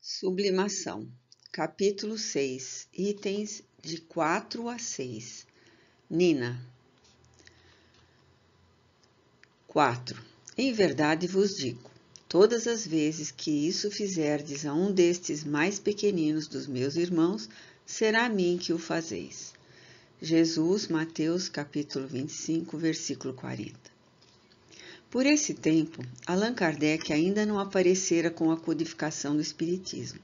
Sublimação, capítulo 6, itens de 4 a 6. Nina. 4. Em verdade vos digo, todas as vezes que isso fizerdes a um destes mais pequeninos dos meus irmãos, será a mim que o fazeis. Jesus, Mateus, capítulo 25, versículo 40. Por esse tempo, Allan Kardec ainda não aparecera com a codificação do Espiritismo.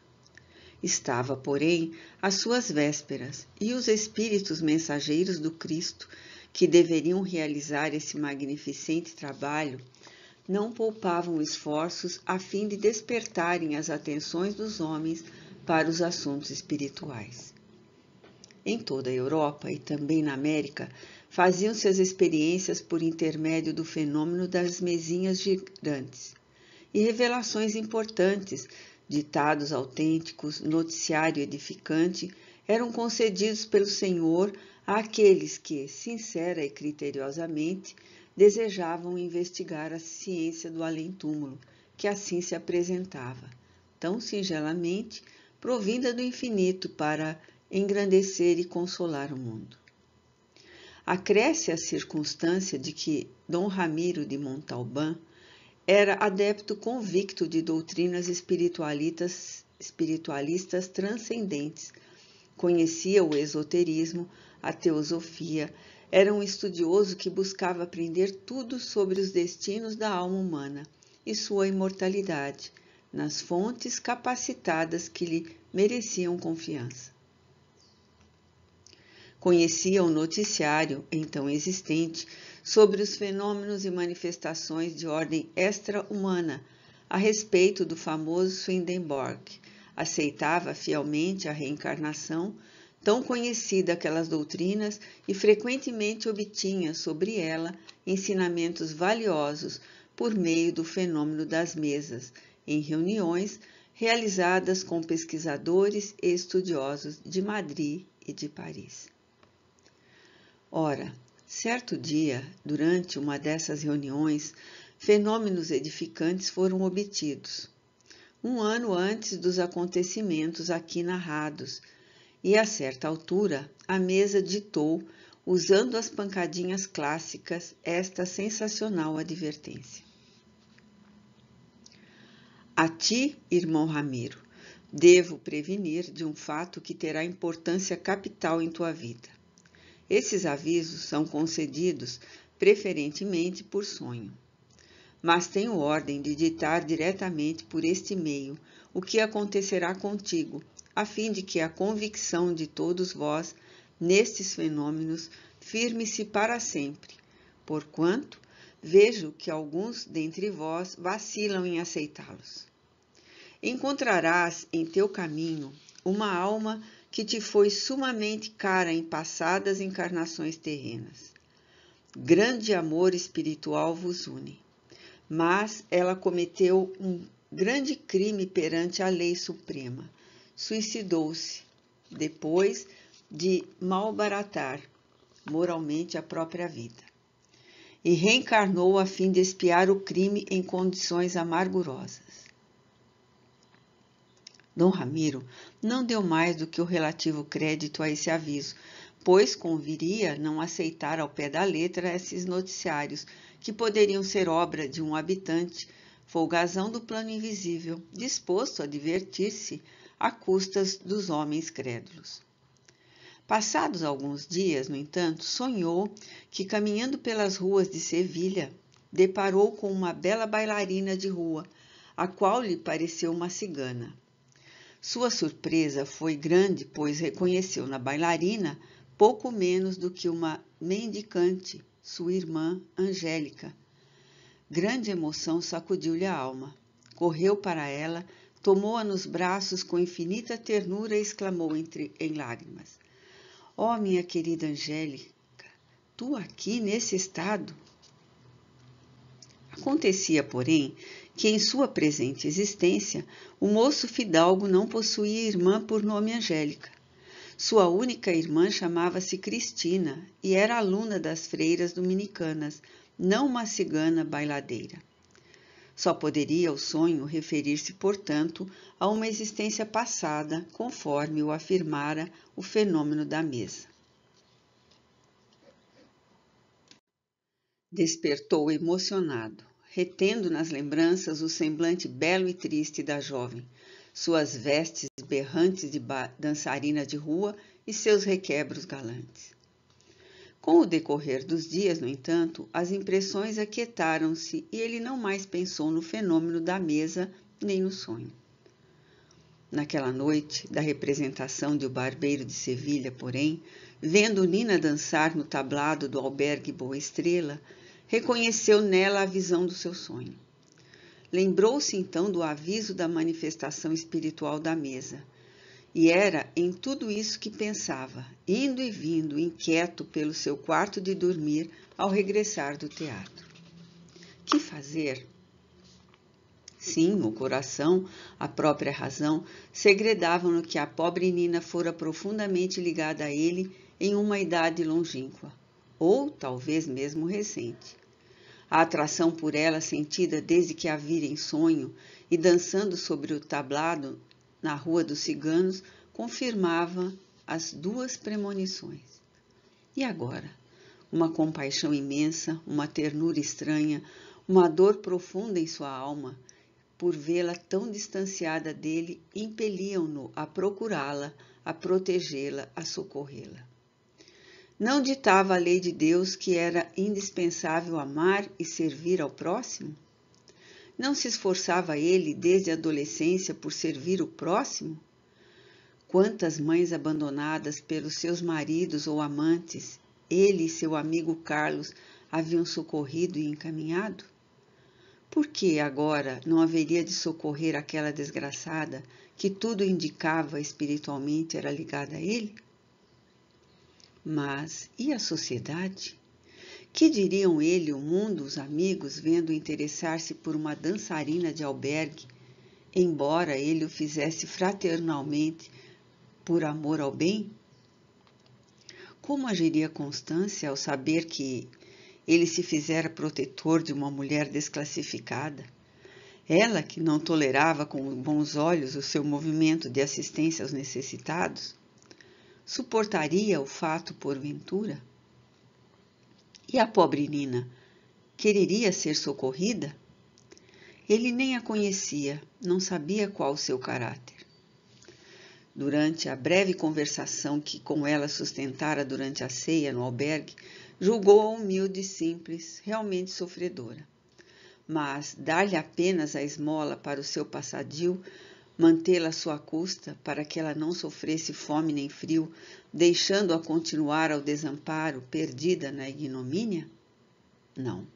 Estava, porém, às suas vésperas, e os espíritos mensageiros do Cristo, que deveriam realizar esse magnificente trabalho, não poupavam esforços a fim de despertarem as atenções dos homens para os assuntos espirituais. Em toda a Europa e também na América, faziam-se as experiências por intermédio do fenômeno das mesinhas girantes, e revelações importantes, ditados autênticos, noticiário edificante, eram concedidos pelo Senhor àqueles que, sincera e criteriosamente, desejavam investigar a ciência do além-túmulo, que assim se apresentava, tão singelamente, provinda do infinito para engrandecer e consolar o mundo. Acresce a circunstância de que Dom Ramiro de Montalbán era adepto convicto de doutrinas espiritualistas transcendentes, conhecia o esoterismo, a teosofia, era um estudioso que buscava aprender tudo sobre os destinos da alma humana e sua imortalidade, nas fontes capacitadas que lhe mereciam confiança. Conhecia o noticiário, então existente, sobre os fenômenos e manifestações de ordem extra-humana a respeito do famoso Swedenborg. Aceitava fielmente a reencarnação, tão conhecida aquelas doutrinas, e frequentemente obtinha sobre ela ensinamentos valiosos por meio do fenômeno das mesas, em reuniões realizadas com pesquisadores e estudiosos de Madrid e de Paris. Ora, certo dia, durante uma dessas reuniões, fenômenos edificantes foram obtidos, um ano antes dos acontecimentos aqui narrados, e a certa altura a mesa ditou, usando as pancadinhas clássicas, esta sensacional advertência. A ti, irmão Ramiro, devo prevenir de um fato que terá importância capital em tua vida. Esses avisos são concedidos preferentemente por sonho, mas tenho ordem de ditar diretamente por este meio o que acontecerá contigo, a fim de que a convicção de todos vós nestes fenômenos firme-se para sempre, porquanto vejo que alguns dentre vós vacilam em aceitá-los. Encontrarás em teu caminho uma alma que te foi sumamente cara em passadas encarnações terrenas. Grande amor espiritual vos une, mas ela cometeu um grande crime perante a lei suprema. Suicidou-se, depois de malbaratar moralmente a própria vida, e reencarnou a fim de expiar o crime em condições amargurosas. Dom Ramiro não deu mais do que o relativo crédito a esse aviso, pois conviria não aceitar ao pé da letra esses noticiários, que poderiam ser obra de um habitante, folgazão do plano invisível, disposto a divertir-se à custas dos homens crédulos. Passados alguns dias, no entanto, sonhou que, caminhando pelas ruas de Sevilha, deparou com uma bela bailarina de rua, a qual lhe pareceu uma cigana. Sua surpresa foi grande, pois reconheceu na bailarina pouco menos do que uma mendicante, sua irmã Angélica. Grande emoção sacudiu-lhe a alma. Correu para ela, tomou-a nos braços com infinita ternura e exclamou em lágrimas: "Ó, minha querida Angélica, tu aqui nesse estado?" Acontecia, porém, que em sua presente existência o moço fidalgo não possuía irmã por nome Angélica. Sua única irmã chamava-se Cristina e era aluna das freiras dominicanas, não uma cigana bailadeira. Só poderia o sonho referir-se, portanto, a uma existência passada, conforme o afirmara o fenômeno da mesa. Despertou emocionado, retendo nas lembranças o semblante belo e triste da jovem, suas vestes berrantes de dançarina de rua e seus requebros galantes. Com o decorrer dos dias, no entanto, as impressões aquietaram-se e ele não mais pensou no fenômeno da mesa nem no sonho. Naquela noite da representação de O Barbeiro de Sevilha, porém, vendo Nina dançar no tablado do albergue Boa Estrela, reconheceu nela a visão do seu sonho. Lembrou-se então do aviso da manifestação espiritual da mesa, e era em tudo isso que pensava, indo e vindo, inquieto pelo seu quarto de dormir ao regressar do teatro. Que fazer? Sim, o coração, a própria razão, segredavam-no que a pobre Nina fora profundamente ligada a ele em uma idade longínqua, ou talvez mesmo recente. A atração por ela sentida desde que a vira em sonho e dançando sobre o tablado na Rua dos Ciganos confirmava as duas premonições. E agora? Uma compaixão imensa, uma ternura estranha, uma dor profunda em sua alma, por vê-la tão distanciada dele, impeliam-no a procurá-la, a protegê-la, a socorrê-la. Não ditava a lei de Deus que era indispensável amar e servir ao próximo? Não se esforçava ele desde a adolescência por servir o próximo? Quantas mães abandonadas pelos seus maridos ou amantes, ele e seu amigo Carlos haviam socorrido e encaminhado? Por que agora não haveria de socorrer aquela desgraçada que tudo indicava espiritualmente era ligada a ele? Mas e a sociedade? Que diriam ele, o mundo, os amigos, vendo interessar-se por uma dançarina de albergue, embora ele o fizesse fraternalmente por amor ao bem? Como agiria Constância ao saber que ele se fizera protetor de uma mulher desclassificada? Ela que não tolerava com bons olhos o seu movimento de assistência aos necessitados? Suportaria o fato porventura? E a pobre Nina? Quereria ser socorrida? Ele nem a conhecia, não sabia qual o seu caráter. Durante a breve conversação que com ela sustentara durante a ceia no albergue, julgou-a humilde e simples, realmente sofredora. Mas dar-lhe apenas a esmola para o seu passadio, mantê-la à sua custa, para que ela não sofresse fome nem frio, deixando-a continuar ao desamparo, perdida na ignomínia? Não,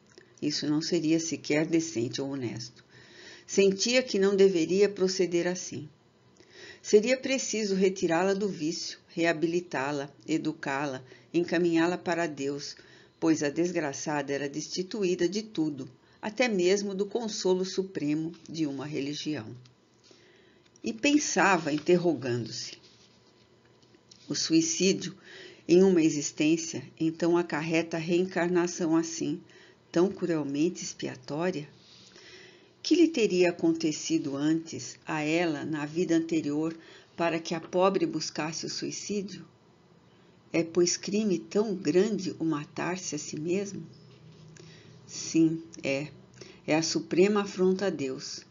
isso não seria sequer decente ou honesto. Sentia que não deveria proceder assim. Seria preciso retirá-la do vício, reabilitá-la, educá-la, encaminhá-la para Deus, pois a desgraçada era destituída de tudo, até mesmo do consolo supremo de uma religião. E pensava, interrogando-se: o suicídio em uma existência, então acarreta reencarnação assim, tão cruelmente expiatória? Que lhe teria acontecido antes, a ela, na vida anterior, para que a pobre buscasse o suicídio? É, pois, crime tão grande o matar-se a si mesmo? Sim, é a suprema afronta a Deus.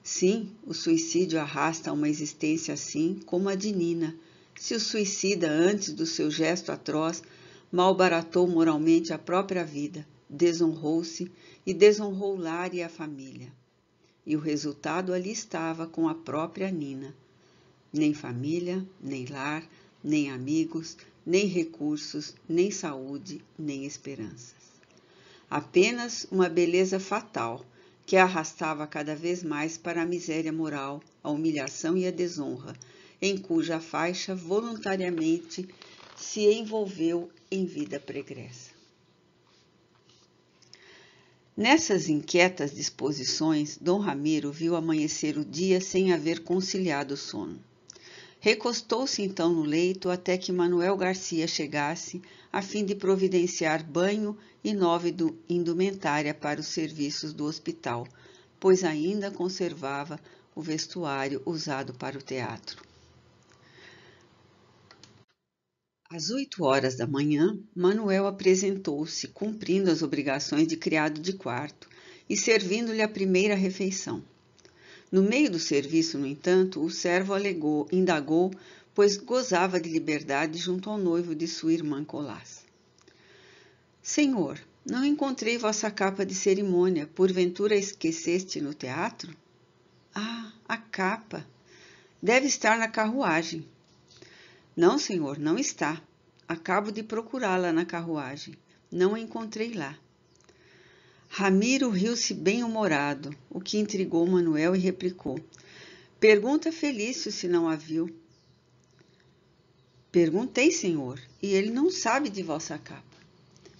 Sim, o suicídio arrasta a uma existência assim como a de Nina, se o suicida, antes do seu gesto atroz, malbaratou moralmente a própria vida, desonrou-se e desonrou o lar e a família. E o resultado ali estava com a própria Nina. Nem família, nem lar, nem amigos, nem recursos, nem saúde, nem esperanças. Apenas uma beleza fatal, que a arrastava cada vez mais para a miséria moral, a humilhação e a desonra, em cuja faixa voluntariamente se envolveu em vida pregressa. Nessas inquietas disposições, Dom Ramiro viu amanhecer o dia sem haver conciliado o sono. Recostou-se então no leito até que Manuel Garcia chegasse, a fim de providenciar banho e nova indumentária para os serviços do hospital, pois ainda conservava o vestuário usado para o teatro. Às 8 horas da manhã, Manuel apresentou-se, cumprindo as obrigações de criado de quarto e servindo-lhe a primeira refeição. No meio do serviço, no entanto, o servo indagou, pois gozava de liberdade junto ao noivo de sua irmã Colás. Senhor, não encontrei vossa capa de cerimônia, porventura esqueceste no teatro? Ah, a capa! Deve estar na carruagem. Não, senhor, não está. Acabo de procurá-la na carruagem. Não a encontrei lá. Ramiro riu-se bem-humorado, o que intrigou Manuel e replicou. Pergunta Felício se não a viu. Perguntei, senhor, e ele não sabe de vossa capa.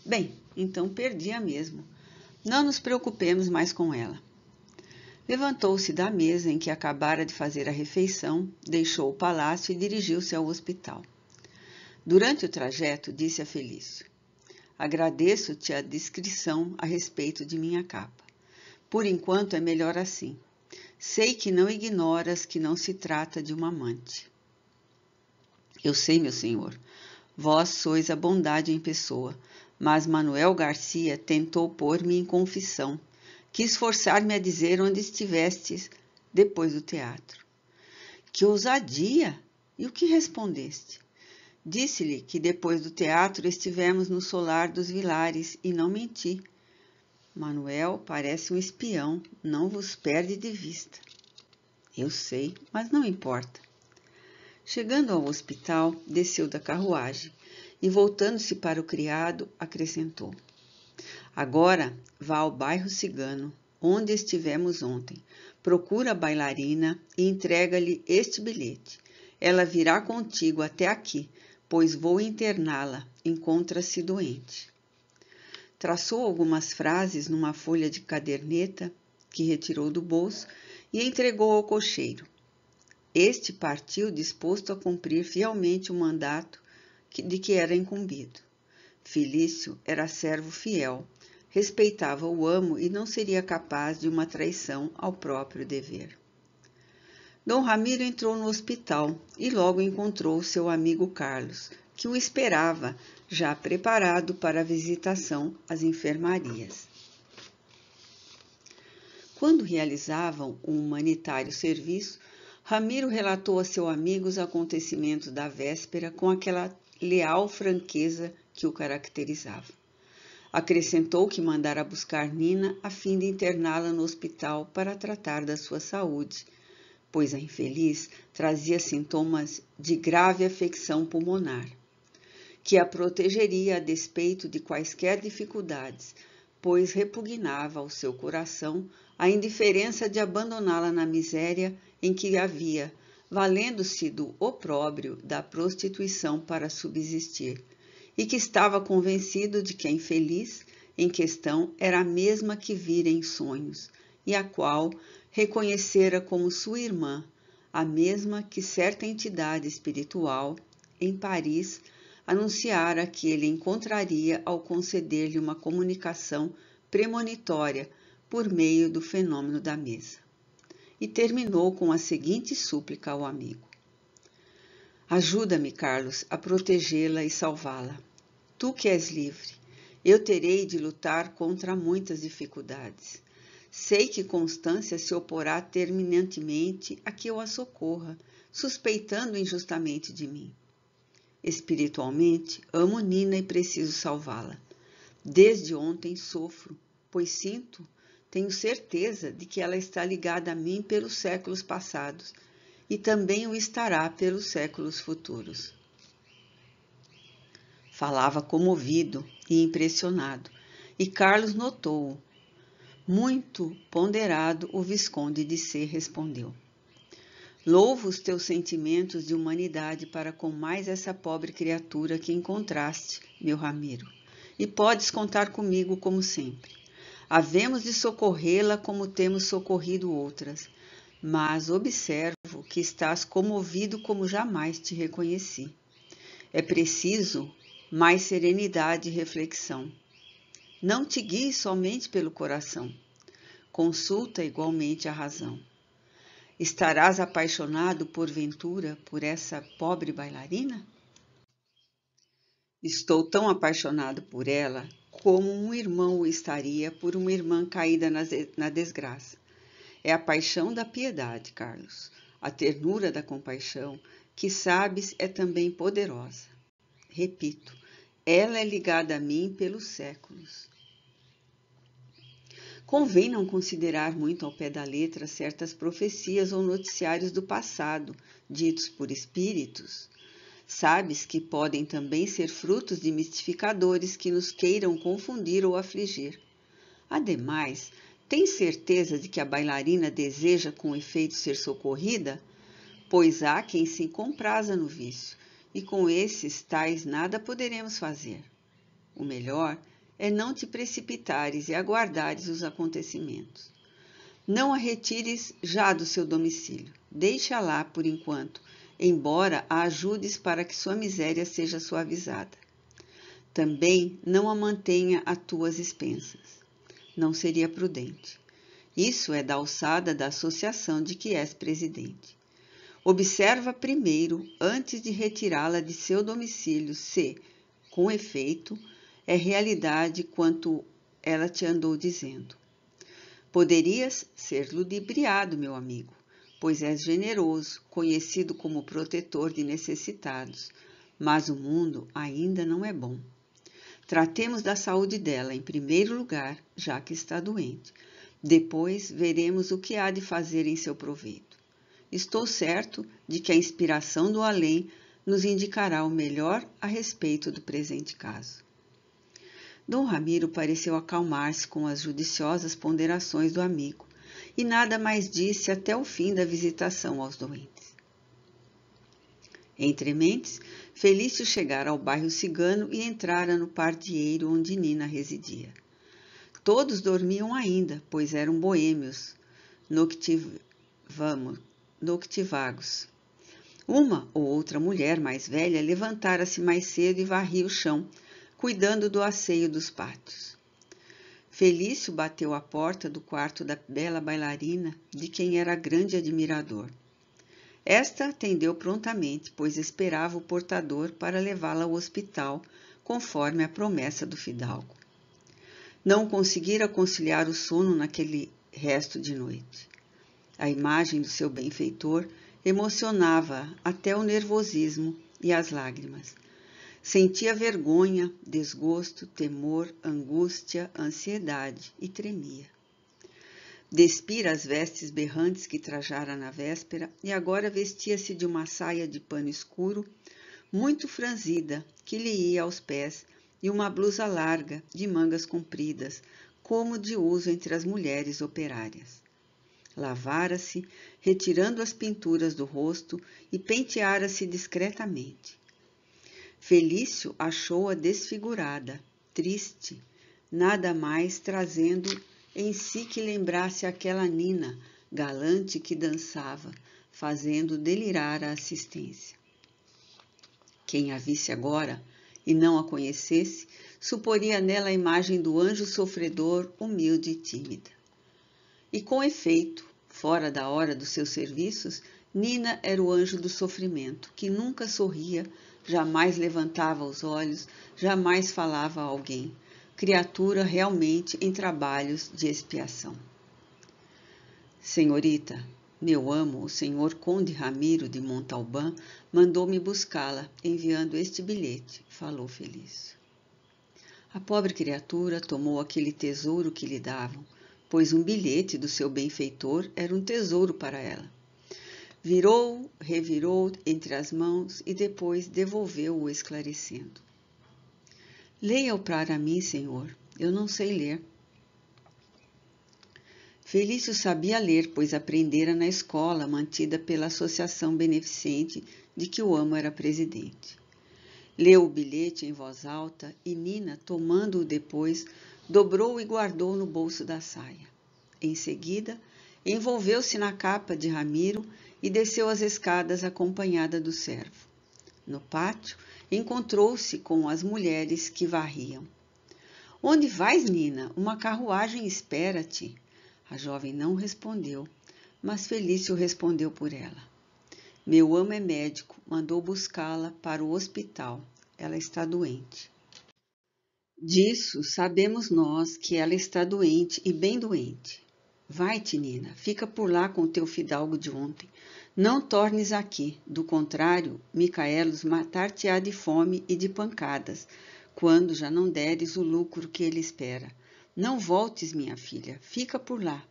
Bem, então perdi-a mesmo. Não nos preocupemos mais com ela. Levantou-se da mesa em que acabara de fazer a refeição, deixou o palácio e dirigiu-se ao hospital. Durante o trajeto, disse a Felício, agradeço-te a discrição a respeito de minha capa. Por enquanto é melhor assim. Sei que não ignoras que não se trata de uma amante. Eu sei, meu senhor, vós sois a bondade em pessoa, mas Manuel Garcia tentou pôr-me em confissão, quis forçar-me a dizer onde estivestes depois do teatro. Que ousadia! E o que respondeste? Disse-lhe que depois do teatro estivemos no solar dos Vilares e não menti. Manuel parece um espião, não vos perde de vista. Eu sei, mas não importa. Chegando ao hospital, desceu da carruagem e, voltando-se para o criado, acrescentou. Agora vá ao bairro cigano, onde estivemos ontem. Procura a bailarina e entrega-lhe este bilhete. Ela virá contigo até aqui, pois vou interná-la, encontra-se doente. Traçou algumas frases numa folha de caderneta que retirou do bolso e entregou ao cocheiro. Este partiu disposto a cumprir fielmente o mandato de que era incumbido. Felício era servo fiel, respeitava o amo e não seria capaz de uma traição ao próprio dever. Dom Ramiro entrou no hospital e logo encontrou seu amigo Carlos, que o esperava, já preparado para a visitação às enfermarias. Quando realizavam um humanitário serviço, Ramiro relatou a seu amigo os acontecimentos da véspera com aquela leal franqueza que o caracterizava. Acrescentou que mandara buscar Nina a fim de interná-la no hospital para tratar da sua saúde, pois a infeliz trazia sintomas de grave afecção pulmonar, que a protegeria a despeito de quaisquer dificuldades, pois repugnava ao seu coração a indiferença de abandoná-la na miséria em que havia, valendo-se do opróbrio da prostituição para subsistir, e que estava convencido de que a infeliz em questão era a mesma que vira em sonhos, e a qual reconhecera como sua irmã, a mesma que certa entidade espiritual, em Paris, anunciara que ele encontraria ao conceder-lhe uma comunicação premonitória por meio do fenômeno da mesa. E terminou com a seguinte súplica ao amigo. Ajuda-me, Carlos, a protegê-la e salvá-la. Tu que és livre, eu terei de lutar contra muitas dificuldades. Sei que Constância se oporá terminantemente a que eu a socorra, suspeitando injustamente de mim. Espiritualmente, amo Nina e preciso salvá-la. Desde ontem sofro, pois tenho certeza de que ela está ligada a mim pelos séculos passados e também o estará pelos séculos futuros. Falava comovido e impressionado, e Carlos notou-o. Muito ponderado, o Visconde de C. respondeu. Louvo os teus sentimentos de humanidade para com mais essa pobre criatura que encontraste, meu Ramiro, e podes contar comigo como sempre. Havemos de socorrê-la como temos socorrido outras, mas observo que estás comovido como jamais te reconheci. É preciso mais serenidade e reflexão. Não te guies somente pelo coração. consulta igualmente a razão. Estarás apaixonado porventura por essa pobre bailarina? Estou tão apaixonado por ela como um irmão o estaria por uma irmã caída na desgraça. É a paixão da piedade, Carlos. A ternura da compaixão, que sabes é também poderosa. Repito, ela é ligada a mim pelos séculos. Convém não considerar muito ao pé da letra certas profecias ou noticiários do passado, ditos por espíritos. Sabes que podem também ser frutos de mistificadores que nos queiram confundir ou afligir. Ademais, tens certeza de que a bailarina deseja com efeito ser socorrida? Pois há quem se compraza no vício, e com esses tais nada poderemos fazer. O melhor é não te precipitares e aguardares os acontecimentos. Não a retires já do seu domicílio. Deixa lá por enquanto, embora a ajudes para que sua miséria seja suavizada. Também não a mantenha a tuas expensas. Não seria prudente. Isso é da alçada da associação de que és presidente. Observa primeiro, antes de retirá-la de seu domicílio, se, com efeito, é realidade quanto ela te andou dizendo. Poderias ser ludibriado, meu amigo, pois és generoso, conhecido como protetor de necessitados, mas o mundo ainda não é bom. Tratemos da saúde dela em primeiro lugar, já que está doente. Depois veremos o que há de fazer em seu proveito. Estou certo de que a inspiração do além nos indicará o melhor a respeito do presente caso. Dom Ramiro pareceu acalmar-se com as judiciosas ponderações do amigo e nada mais disse até o fim da visitação aos doentes. Entre mentes, Felício chegara ao bairro cigano e entrara no pardieiro onde Nina residia. Todos dormiam ainda, pois eram boêmios, noctivagos. Uma ou outra mulher mais velha levantara-se mais cedo e varria o chão, cuidando do asseio dos pátios. Felício bateu à porta do quarto da bela bailarina, de quem era grande admirador. Esta atendeu prontamente, pois esperava o portador para levá-la ao hospital, conforme a promessa do fidalgo. Não conseguira conciliar o sono naquele resto de noite. A imagem do seu benfeitor emocionava até o nervosismo e as lágrimas. Sentia vergonha, desgosto, temor, angústia, ansiedade e tremia. Despira as vestes berrantes que trajara na véspera e agora vestia-se de uma saia de pano escuro, muito franzida, que lhe ia aos pés, e uma blusa larga, de mangas compridas, como de uso entre as mulheres operárias. Lavara-se, retirando as pinturas do rosto e penteara-se discretamente. Felício achou-a desfigurada, triste, nada mais trazendo em si que lembrasse aquela Nina, galante que dançava, fazendo delirar a assistência. Quem a visse agora e não a conhecesse, suporia nela a imagem do anjo sofredor, humilde e tímida. E com efeito, fora da hora dos seus serviços, Nina era o anjo do sofrimento, que nunca sorria, jamais levantava os olhos, jamais falava a alguém, criatura realmente em trabalhos de expiação. Senhorita, meu amo, o senhor Conde Ramiro de Montalbán, mandou-me buscá-la, enviando este bilhete, falou Felício. A pobre criatura tomou aquele tesouro que lhe davam, pois um bilhete do seu benfeitor era um tesouro para ela. Virou, revirou entre as mãos e depois devolveu-o esclarecendo. Leia-o para mim, senhor, eu não sei ler. Felício sabia ler, pois aprendera na escola mantida pela associação beneficente de que o amo era presidente. Leu o bilhete em voz alta e Nina, tomando-o depois, dobrou-o e guardou no bolso da saia. Em seguida, envolveu-se na capa de Ramiro e desceu as escadas acompanhada do servo. No pátio, encontrou-se com as mulheres que varriam. — Onde vais, Nina? Uma carruagem espera-te. A jovem não respondeu, mas Felício respondeu por ela. Meu amo é médico, mandou buscá-la para o hospital. Ela está doente. Disso sabemos nós que ela está doente e bem doente. Vai-te, Nina, fica por lá com o teu fidalgo de ontem. Não tornes aqui, do contrário, Micaelos matar-te-á de fome e de pancadas, quando já não deres o lucro que ele espera. Não voltes, minha filha, fica por lá.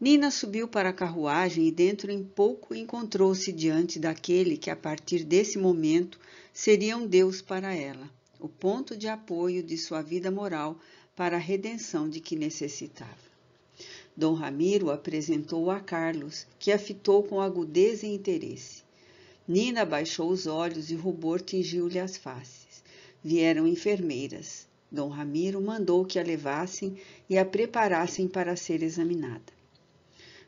Nina subiu para a carruagem e dentro em pouco encontrou-se diante daquele que a partir desse momento seria um Deus para ela, o ponto de apoio de sua vida moral para a redenção de que necessitava. Dom Ramiro apresentou-o a Carlos, que a fitou com agudeza e interesse. Nina baixou os olhos e rubor tingiu-lhe as faces. Vieram enfermeiras. Dom Ramiro mandou que a levassem e a preparassem para ser examinada.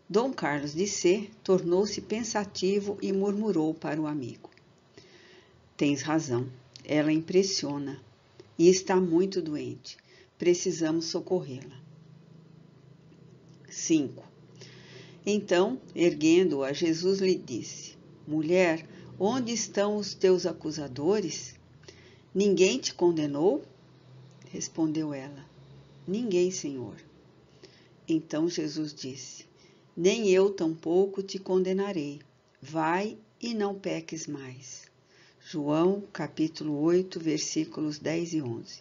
Dom Carlos de C. tornou-se pensativo e murmurou para o amigo. Tens razão, ela impressiona e está muito doente. Precisamos socorrê-la. 5. Então, erguendo-a, Jesus lhe disse, mulher, onde estão os teus acusadores? Ninguém te condenou? Respondeu ela, ninguém, Senhor. Então Jesus disse, nem eu tampouco te condenarei. Vai e não peques mais. João, capítulo 8, versículos 10 e 11.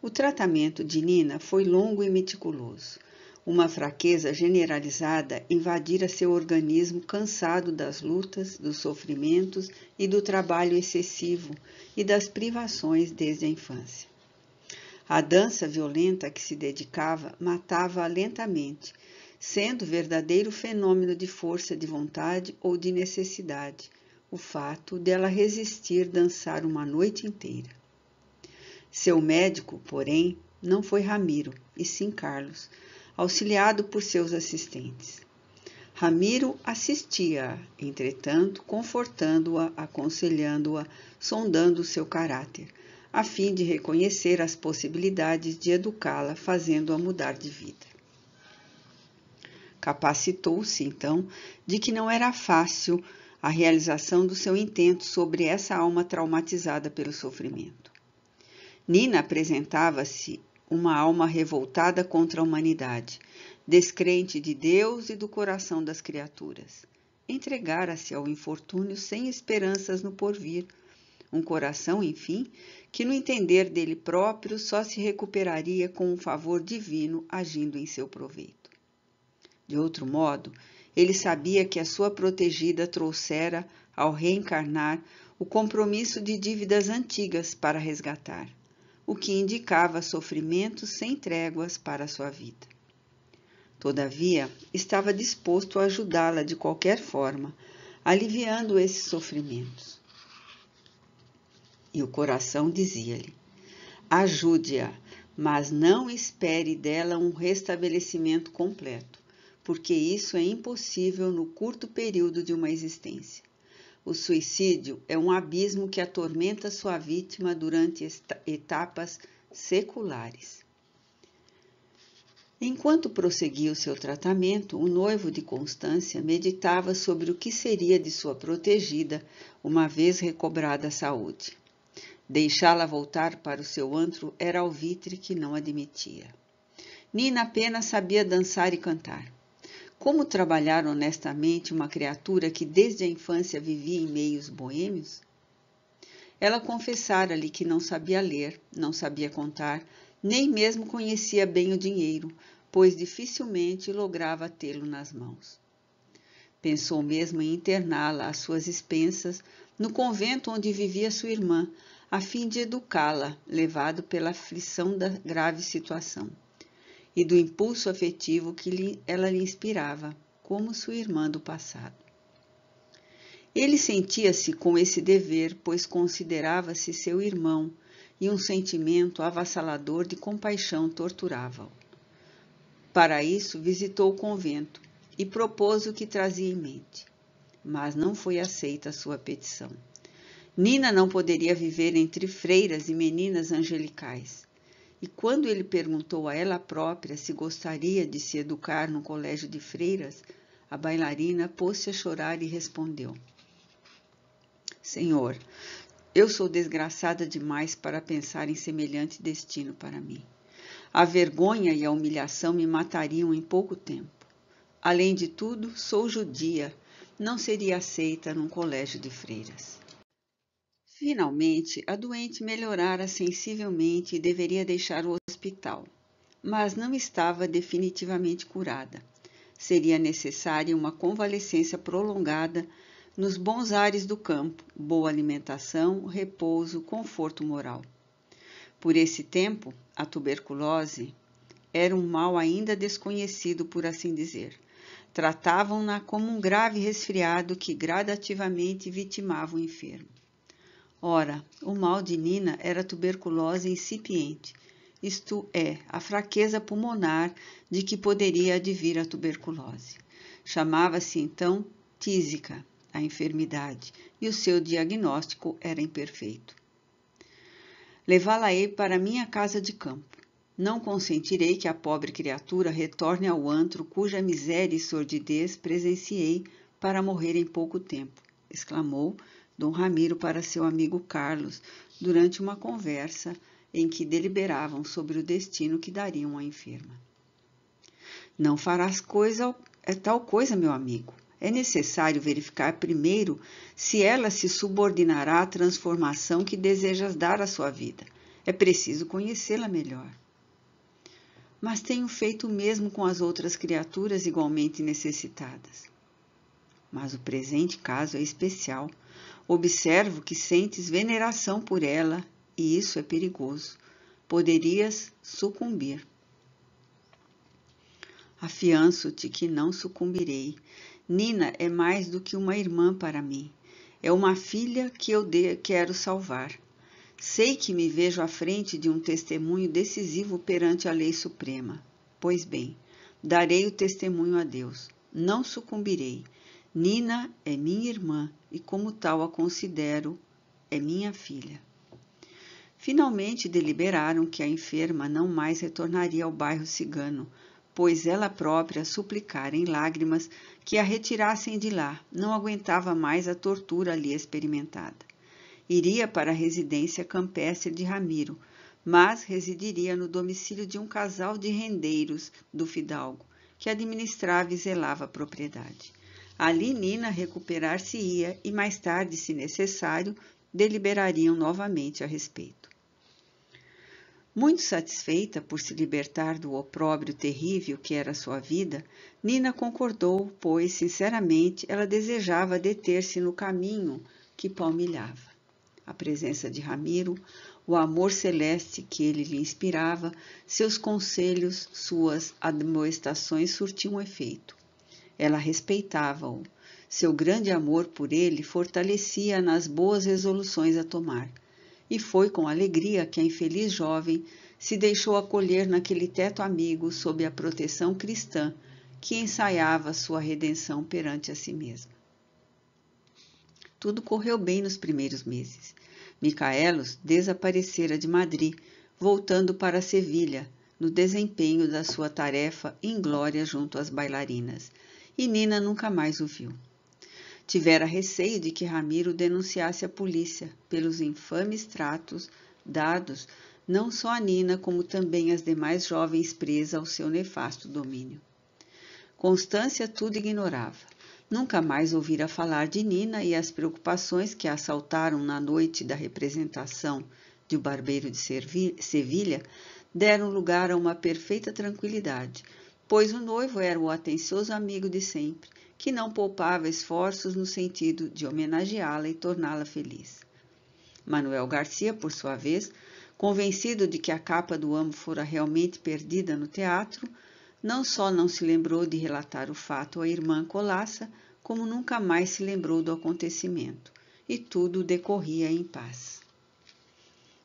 O tratamento de Nina foi longo e meticuloso. Uma fraqueza generalizada invadira seu organismo cansado das lutas, dos sofrimentos e do trabalho excessivo e das privações desde a infância. A dança violenta a que se dedicava matava-a lentamente, sendo verdadeiro fenômeno de força de vontade ou de necessidade, o fato dela resistir dançar uma noite inteira. Seu médico, porém, não foi Ramiro, e sim Carlos, auxiliado por seus assistentes. Ramiro assistia-a, entretanto, confortando-a, aconselhando-a, sondando o seu caráter, a fim de reconhecer as possibilidades de educá-la, fazendo-a mudar de vida. Capacitou-se, então, de que não era fácil a realização do seu intento sobre essa alma traumatizada pelo sofrimento. Nina apresentava-se uma alma revoltada contra a humanidade, descrente de Deus e do coração das criaturas. Entregara-se ao infortúnio sem esperanças no porvir, um coração, enfim, que no entender dele próprio só se recuperaria com um favor divino agindo em seu proveito. De outro modo, ele sabia que a sua protegida trouxera, ao reencarnar, o compromisso de dívidas antigas para resgatar, o que indicava sofrimentos sem tréguas para a sua vida. Todavia, estava disposto a ajudá-la de qualquer forma, aliviando esses sofrimentos. E o coração dizia-lhe, ajude-a, mas não espere dela um restabelecimento completo, porque isso é impossível no curto período de uma existência. O suicídio é um abismo que atormenta sua vítima durante etapas seculares. Enquanto prosseguia o seu tratamento, o noivo de Constância meditava sobre o que seria de sua protegida, uma vez recobrada a saúde. Deixá-la voltar para o seu antro era alvitre que não admitia. Nina apenas sabia dançar e cantar. Como trabalhar honestamente uma criatura que desde a infância vivia em meios boêmios? Ela confessara-lhe que não sabia ler, não sabia contar, nem mesmo conhecia bem o dinheiro, pois dificilmente lograva tê-lo nas mãos. Pensou mesmo em interná-la às suas expensas no convento onde vivia sua irmã, a fim de educá-la, levado pela aflição da grave situação e do impulso afetivo que ela lhe inspirava, como sua irmã do passado. Ele sentia-se com esse dever, pois considerava-se seu irmão, e um sentimento avassalador de compaixão torturava-o. Para isso, visitou o convento e propôs o que trazia em mente, mas não foi aceita a sua petição. Nina não poderia viver entre freiras e meninas angelicais. e quando ele perguntou a ela própria se gostaria de se educar num colégio de freiras, a bailarina pôs-se a chorar e respondeu: Senhor, eu sou desgraçada demais para pensar em semelhante destino para mim. A vergonha e a humilhação me matariam em pouco tempo. Além de tudo, sou judia, não seria aceita num colégio de freiras. Finalmente, a doente melhorara sensivelmente e deveria deixar o hospital, mas não estava definitivamente curada. Seria necessária uma convalescência prolongada nos bons ares do campo, boa alimentação, repouso, conforto moral. Por esse tempo, a tuberculose era um mal ainda desconhecido, por assim dizer. Tratavam-na como um grave resfriado que gradativamente vitimava o enfermo. Ora, o mal de Nina era tuberculose incipiente, isto é, a fraqueza pulmonar de que poderia advir a tuberculose. Chamava-se então tísica, a enfermidade, e o seu diagnóstico era imperfeito. Levá-la-ei para minha casa de campo. Não consentirei que a pobre criatura retorne ao antro cuja miséria e sordidez presenciei para morrer em pouco tempo, exclamou Dom Ramiro para seu amigo Carlos, durante uma conversa em que deliberavam sobre o destino que dariam à enferma. Não farás tal coisa, meu amigo. É necessário verificar primeiro se ela se subordinará à transformação que desejas dar à sua vida. É preciso conhecê-la melhor. Mas tenho feito o mesmo com as outras criaturas igualmente necessitadas. Mas o presente caso é especial. Observo que sentes veneração por ela, e isso é perigoso. Poderias sucumbir. Afianço-te que não sucumbirei. Nina é mais do que uma irmã para mim. É uma filha que eu quero salvar. Sei que me vejo à frente de um testemunho decisivo perante a lei suprema. Pois bem, darei o testemunho a Deus. Não sucumbirei. Nina é minha irmã e, como tal, a considero, é minha filha. Finalmente deliberaram que a enferma não mais retornaria ao bairro cigano, pois ela própria suplicara em lágrimas que a retirassem de lá, não aguentava mais a tortura ali experimentada. Iria para a residência campestre de Ramiro, mas residiria no domicílio de um casal de rendeiros do fidalgo, que administrava e zelava a propriedade. Ali Nina recuperar-se-ia e mais tarde, se necessário, deliberariam novamente a respeito. Muito satisfeita por se libertar do opróbrio terrível que era sua vida, Nina concordou, pois, sinceramente, ela desejava deter-se no caminho que palmilhava. A presença de Ramiro, o amor celeste que ele lhe inspirava, seus conselhos, suas admoestações surtiam efeito. Ela respeitava-o. Seu grande amor por ele fortalecia nas boas resoluções a tomar. E foi com alegria que a infeliz jovem se deixou acolher naquele teto amigo sob a proteção cristã que ensaiava sua redenção perante a si mesma. Tudo correu bem nos primeiros meses. Micaelos desaparecera de Madrid, voltando para Sevilha, no desempenho da sua tarefa inglória junto às bailarinas, e Nina nunca mais o viu. Tivera receio de que Ramiro denunciasse a polícia pelos infames tratos dados não só a Nina, como também às demais jovens presas ao seu nefasto domínio. Constância tudo ignorava. Nunca mais ouvira falar de Nina e as preocupações que a assaltaram na noite da representação de O Barbeiro de Sevilha deram lugar a uma perfeita tranquilidade, pois o noivo era o atencioso amigo de sempre, que não poupava esforços no sentido de homenageá-la e torná-la feliz. Manuel Garcia, por sua vez, convencido de que a capa do amo fora realmente perdida no teatro, não só não se lembrou de relatar o fato à irmã Colaça, como nunca mais se lembrou do acontecimento, e tudo decorria em paz.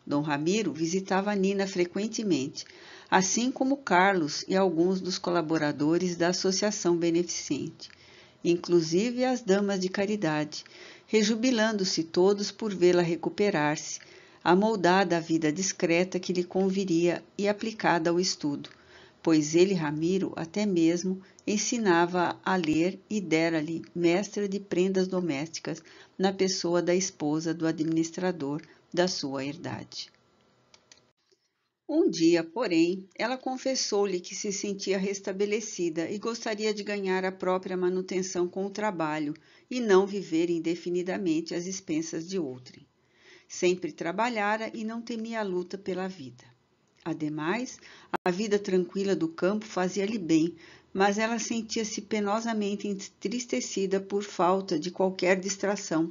Dom Ramiro visitava Nina frequentemente, assim como Carlos e alguns dos colaboradores da Associação Beneficente, inclusive as damas de caridade, rejubilando-se todos por vê-la recuperar-se, amoldada à vida discreta que lhe conviria e aplicada ao estudo, pois ele, Ramiro, até mesmo ensinava a ler e dera-lhe mestra de prendas domésticas na pessoa da esposa do administrador da sua herdade. Um dia, porém, ela confessou-lhe que se sentia restabelecida e gostaria de ganhar a própria manutenção com o trabalho e não viver indefinidamente às expensas de outrem. Sempre trabalhara e não temia a luta pela vida. Ademais, a vida tranquila do campo fazia-lhe bem, mas ela sentia-se penosamente entristecida por falta de qualquer distração,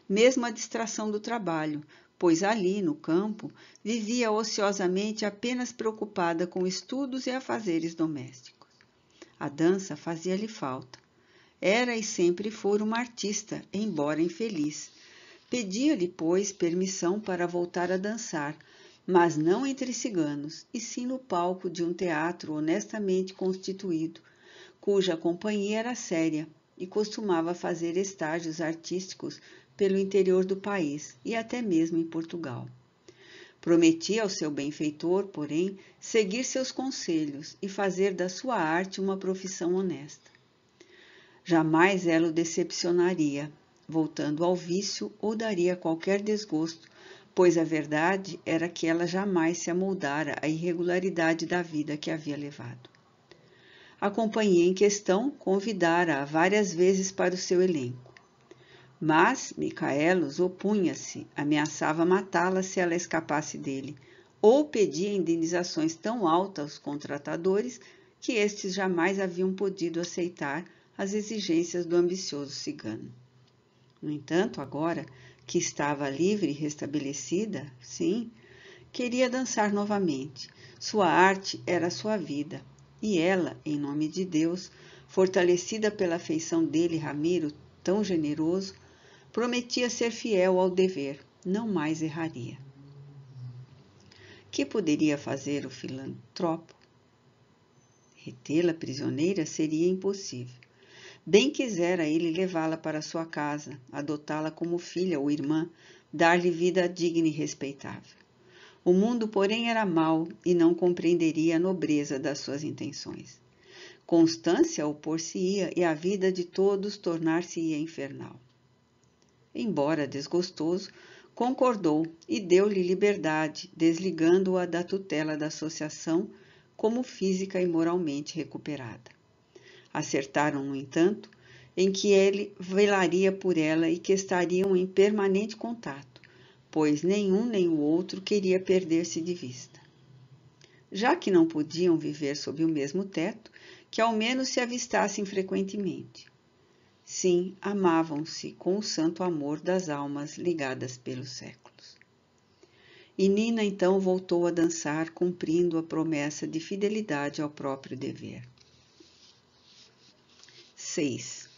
mesmo a distração do trabalho, pois ali, no campo, vivia ociosamente apenas preocupada com estudos e afazeres domésticos. A dança fazia-lhe falta. Era e sempre fora uma artista, embora infeliz. Pedia-lhe, pois, permissão para voltar a dançar, mas não entre ciganos, e sim no palco de um teatro honestamente constituído, cuja companhia era séria e costumava fazer estágios artísticos pelo interior do país e até mesmo em Portugal. Prometia ao seu benfeitor, porém, seguir seus conselhos e fazer da sua arte uma profissão honesta. Jamais ela o decepcionaria, voltando ao vício ou daria qualquer desgosto, pois a verdade era que ela jamais se amoldara à irregularidade da vida que havia levado. A companhia em questão convidara-a várias vezes para o seu elenco. Mas Micaelos opunha-se, ameaçava matá-la se ela escapasse dele, ou pedia indenizações tão altas aos contratadores que estes jamais haviam podido aceitar as exigências do ambicioso cigano. No entanto, agora que estava livre e restabelecida, sim, queria dançar novamente. Sua arte era sua vida, e ela, em nome de Deus, fortalecida pela afeição dele, Ramiro, tão generoso, prometia ser fiel ao dever, não mais erraria. Que poderia fazer o filantropo? Retê-la prisioneira seria impossível. Bem quisera ele levá-la para sua casa, adotá-la como filha ou irmã, dar-lhe vida digna e respeitável. O mundo, porém, era mau e não compreenderia a nobreza das suas intenções. Constância opor-se-ia e a vida de todos tornar-se-ia infernal. Embora desgostoso, concordou e deu-lhe liberdade, desligando-a da tutela da associação como física e moralmente recuperada. Acertaram, no entanto, em que ele velaria por ela e que estariam em permanente contato, pois nenhum nem o outro queria perder-se de vista. Já que não podiam viver sob o mesmo teto, que ao menos se avistassem frequentemente. Sim, amavam-se com o santo amor das almas ligadas pelos séculos. E Nina então voltou a dançar, cumprindo a promessa de fidelidade ao próprio dever. 6.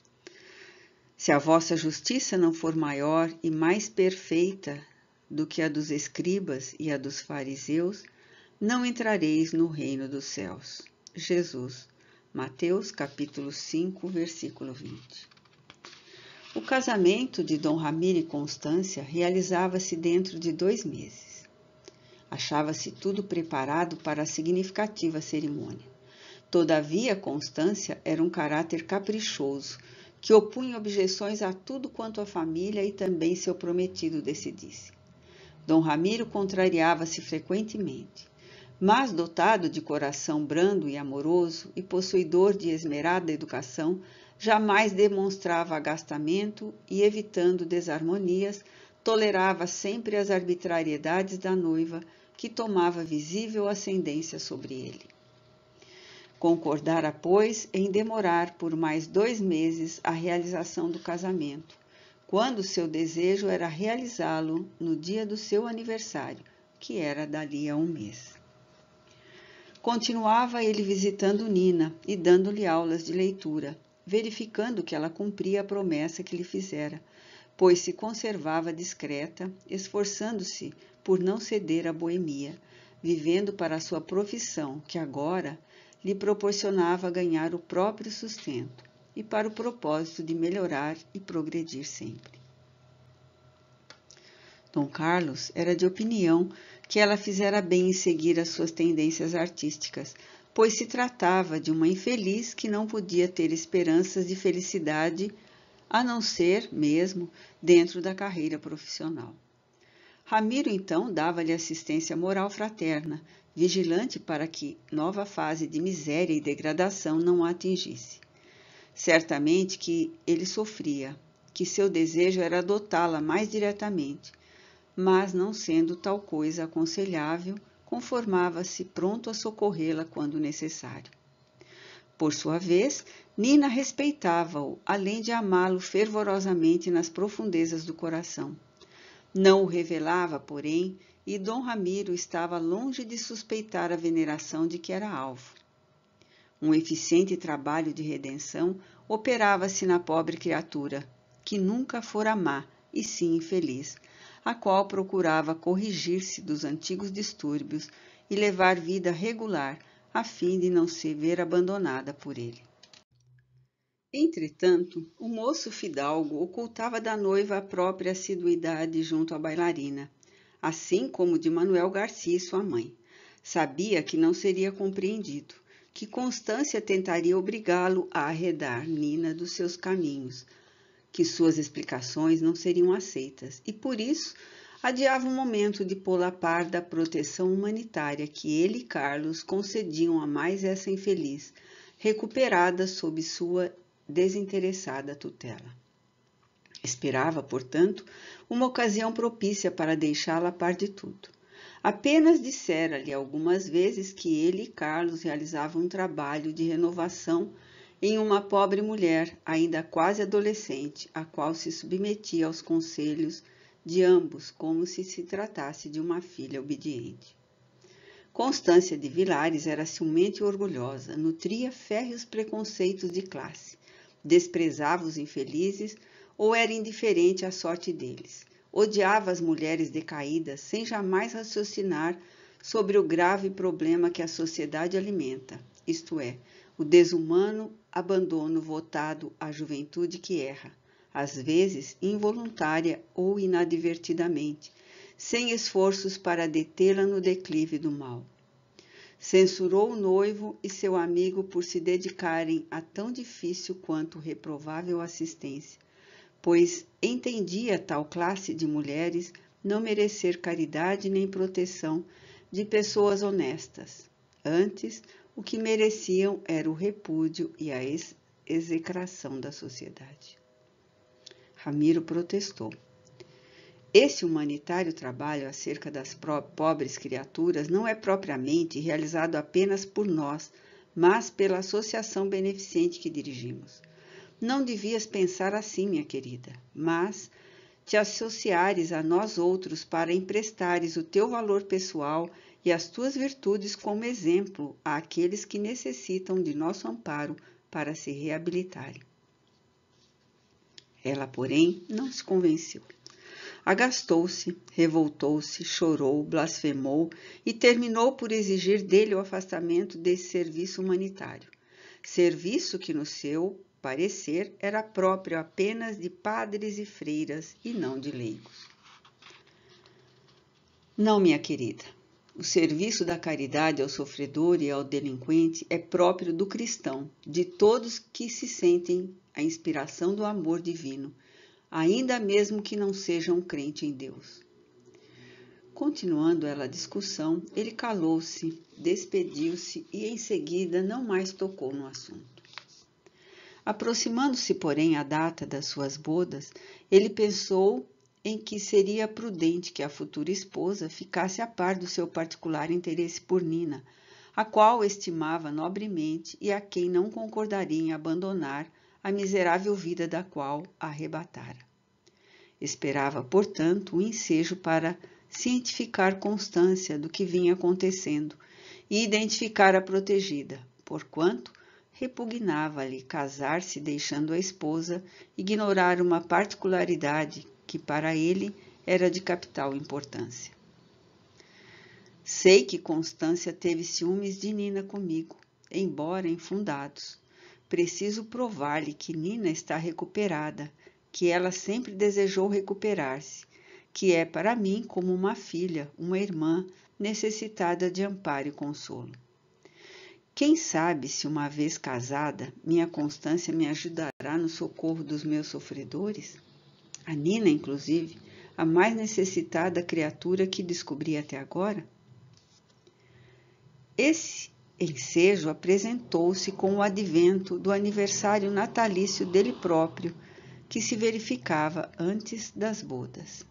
Se a vossa justiça não for maior e mais perfeita do que a dos escribas e a dos fariseus, não entrareis no reino dos céus. Jesus, Mateus capítulo 5, versículo 20. O casamento de Dom Ramiro e Constância realizava-se dentro de 2 meses. Achava-se tudo preparado para a significativa cerimônia. Todavia, Constância era um caráter caprichoso, que opunha objeções a tudo quanto a família e também seu prometido decidisse. Dom Ramiro contrariava-se frequentemente, mas, dotado de coração brando e amoroso e possuidor de esmerada educação, jamais demonstrava agastamento e, evitando desarmonias, tolerava sempre as arbitrariedades da noiva, que tomava visível ascendência sobre ele. Concordara, pois, em demorar por mais 2 meses a realização do casamento, quando seu desejo era realizá-lo no dia do seu aniversário, que era dali a 1 mês. Continuava ele visitando Nina e dando-lhe aulas de leitura, verificando que ela cumpria a promessa que lhe fizera, pois se conservava discreta, esforçando-se por não ceder à boemia, vivendo para a sua profissão, que agora lhe proporcionava ganhar o próprio sustento, e para o propósito de melhorar e progredir sempre. Dom Carlos era de opinião que ela fizera bem em seguir as suas tendências artísticas, pois se tratava de uma infeliz que não podia ter esperanças de felicidade, a não ser, mesmo, dentro da carreira profissional. Ramiro, então, dava-lhe assistência moral fraterna, vigilante para que nova fase de miséria e degradação não a atingisse. Certamente que ele sofria, que seu desejo era adotá-la mais diretamente, mas, não sendo tal coisa aconselhável, conformava-se pronto a socorrê-la quando necessário. Por sua vez, Nina respeitava-o, além de amá-lo fervorosamente nas profundezas do coração. Não o revelava, porém, e Dom Ramiro estava longe de suspeitar a veneração de que era alvo. Um eficiente trabalho de redenção operava-se na pobre criatura, que nunca fora má, e sim infeliz, a qual procurava corrigir-se dos antigos distúrbios e levar vida regular, a fim de não se ver abandonada por ele. Entretanto, o moço fidalgo ocultava da noiva a própria assiduidade junto à bailarina, assim como de Manuel Garcia, sua mãe. Sabia que não seria compreendido, que Constância tentaria obrigá-lo a arredar Nina dos seus caminhos, que suas explicações não seriam aceitas, e por isso adiava o momento de pô-la a par da proteção humanitária que ele e Carlos concediam a mais essa infeliz, recuperada sob sua desinteressada tutela. Esperava, portanto, uma ocasião propícia para deixá-la a par de tudo. Apenas dissera-lhe algumas vezes que ele e Carlos realizavam um trabalho de renovação em uma pobre mulher, ainda quase adolescente, a qual se submetia aos conselhos de ambos, como se tratasse de uma filha obediente. Constância de Vilares era ciumenta e orgulhosa, nutria férreos preconceitos de classe, desprezava os infelizes ou era indiferente à sorte deles. Odiava as mulheres decaídas sem jamais raciocinar sobre o grave problema que a sociedade alimenta, isto é, o desumano abandono votado à juventude que erra, às vezes involuntária ou inadvertidamente, sem esforços para detê-la no declive do mal. Censurou o noivo e seu amigo por se dedicarem a tão difícil quanto reprovável assistência, pois entendia tal classe de mulheres não merecer caridade nem proteção de pessoas honestas. Antes, o que mereciam era o repúdio e a execração da sociedade. Ramiro protestou. Esse humanitário trabalho acerca das pobres criaturas não é propriamente realizado apenas por nós, mas pela associação beneficente que dirigimos. Não devias pensar assim, minha querida, mas te associares a nós outros para emprestares o teu valor pessoal e as tuas virtudes como exemplo àqueles que necessitam de nosso amparo para se reabilitarem. Ela, porém, não se convenceu. Agastou-se, revoltou-se, chorou, blasfemou e terminou por exigir dele o afastamento desse serviço humanitário. Serviço que, no seu parecer, era próprio apenas de padres e freiras e não de leigos. Não, minha querida. O serviço da caridade ao sofredor e ao delinquente é próprio do cristão, de todos que se sentem a inspiração do amor divino, ainda mesmo que não sejam crente em Deus. Continuando ela a discussão, ele calou-se, despediu-se e em seguida não mais tocou no assunto. Aproximando-se, porém, a data das suas bodas, ele pensou em que seria prudente que a futura esposa ficasse a par do seu particular interesse por Nina, a qual estimava nobremente e a quem não concordaria em abandonar a miserável vida da qual a arrebatara. Esperava, portanto, um ensejo para cientificar Constância do que vinha acontecendo e identificar a protegida, porquanto repugnava-lhe casar-se deixando a esposa ignorar uma particularidade que para ele era de capital importância. Sei que Constância teve ciúmes de Nina comigo, embora infundados. Preciso provar-lhe que Nina está recuperada, que ela sempre desejou recuperar-se, que é para mim como uma filha, uma irmã, necessitada de amparo e consolo. Quem sabe se uma vez casada, minha Constância me ajudará no socorro dos meus sofredores? A Nina, inclusive, a mais necessitada criatura que descobri até agora? Esse ensejo apresentou-se com o advento do aniversário natalício dele próprio, que se verificava antes das bodas.